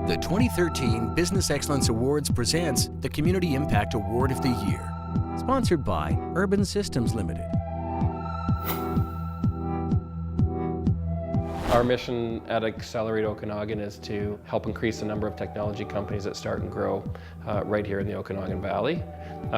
The 2013 Business Excellence Awards presents the Community Impact Award of the Year, sponsored by Urban Systems Limited. Our mission at Accelerator Okanagan is to help increase the number of technology companies that start and grow right here in the Okanagan Valley.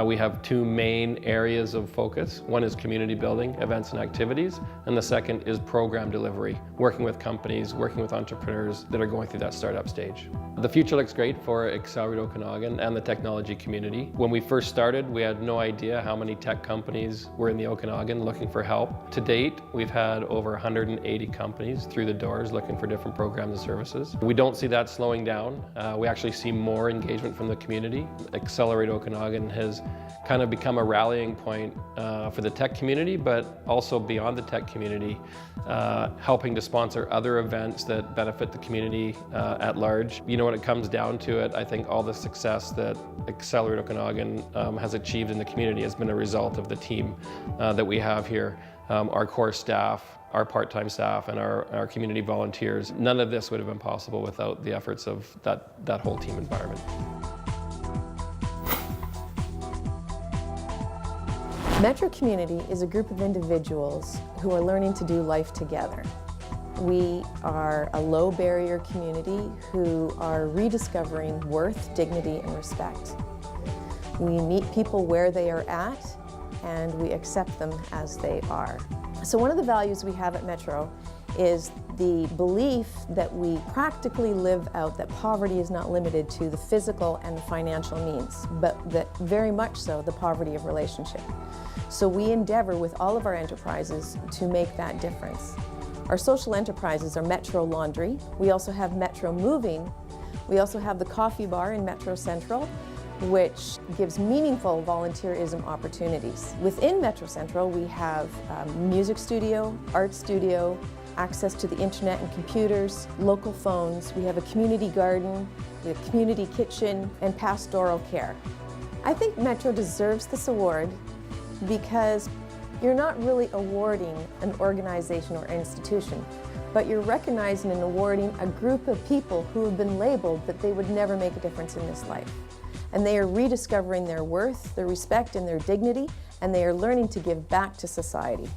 We have two main areas of focus. One is community building, events and activities, and the second is program delivery, working with companies, working with entrepreneurs that are going through that startup stage. The future looks great for Accelerator Okanagan and the technology community. When we first started, we had no idea how many tech companies were in the Okanagan looking for help. To date, we've had over 180 companies through the doors looking for different programs and services. We don't see that slowing down. We actually see more engagement from the community. Accelerate Okanagan has kind of become a rallying point for the tech community, but also beyond the tech community, helping to sponsor other events that benefit the community at large. You know, when it comes down to it, I think all the success that Accelerate Okanagan has achieved in the community has been a result of the team that we have here. Our core staff, our part-time staff, and our community volunteers. None of this would have been possible without the efforts of that whole team environment. Metro Community is a group of individuals who are learning to do life together. We are a low-barrier community who are rediscovering worth, dignity, and respect. We meet people where they are at, and we accept them as they are. So one of the values we have at Metro is the belief that we practically live out that poverty is not limited to the physical and the financial means, but that very much so the poverty of relationship. So we endeavor with all of our enterprises to make that difference. Our social enterprises are Metro Laundry. We also have Metro Moving. We also have the coffee bar in Metro Central, which gives meaningful volunteerism opportunities. Within Metro Central, we have music studio, art studio, access to the internet and computers, local phones. We have a community garden, we have a community kitchen, and pastoral care. I think Metro deserves this award because you're not really awarding an organization or institution, but you're recognizing and awarding a group of people who have been labeled that they would never make a difference in this life. And they are rediscovering their worth, their respect, and their dignity, and they are learning to give back to society.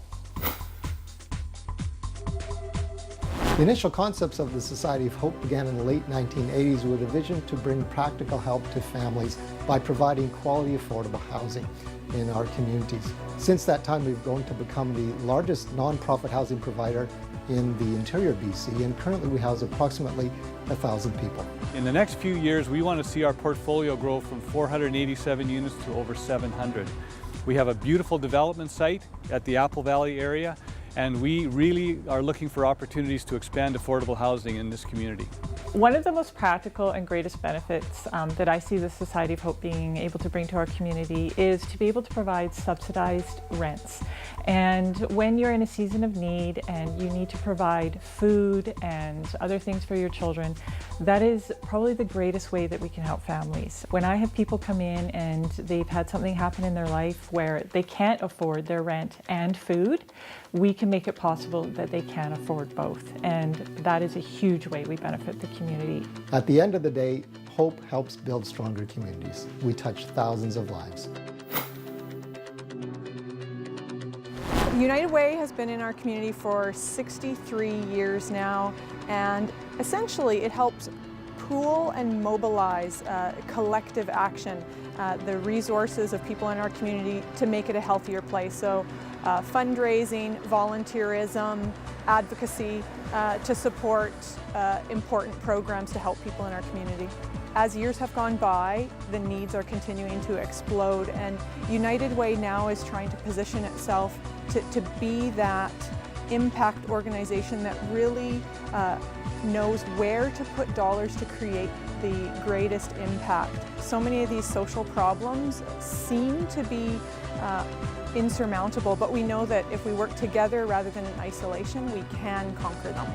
The initial concepts of the Society of Hope began in the late 1980s with a vision to bring practical help to families by providing quality, affordable housing in our communities. Since that time, we've grown to become the largest nonprofit housing provider in the interior BC, and currently we house approximately 1,000 people. In the next few years, we want to see our portfolio grow from 487 units to over 700. We have a beautiful development site at the Apple Valley area, and we really are looking for opportunities to expand affordable housing in this community. One of the most practical and greatest benefits that I see the Society of Hope being able to bring to our community is to be able to provide subsidized rents. And when you're in a season of need and you need to provide food and other things for your children, that is probably the greatest way that we can help families. When I have people come in and they've had something happen in their life where they can't afford their rent and food, we can make it possible that they can afford both. And that is a huge way we benefit the community. At the end of the day, hope helps build stronger communities. We touch thousands of lives. United Way has been in our community for 63 years now, and essentially it helps pool and mobilize collective action, the resources of people in our community to make it a healthier place. So fundraising, volunteerism, advocacy to support important programs to help people in our community. As years have gone by, the needs are continuing to explode, and United Way now is trying to position itself to be that impact organization that really knows where to put dollars to create the greatest impact. So many of these social problems seem to be insurmountable, but we know that if we work together rather than in isolation, we can conquer them.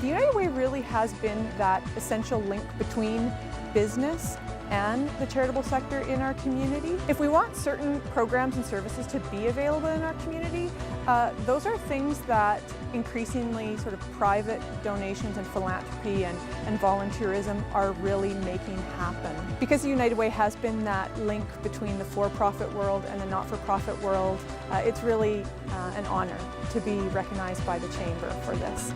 The United Way really has been that essential link between business and the charitable sector in our community. If we want certain programs and services to be available in our community, Those are things that increasingly sort of private donations and philanthropy and volunteerism are really making happen. Because the United Way has been that link between the for-profit world and the not-for-profit world, it's really an honor to be recognized by the Chamber for this.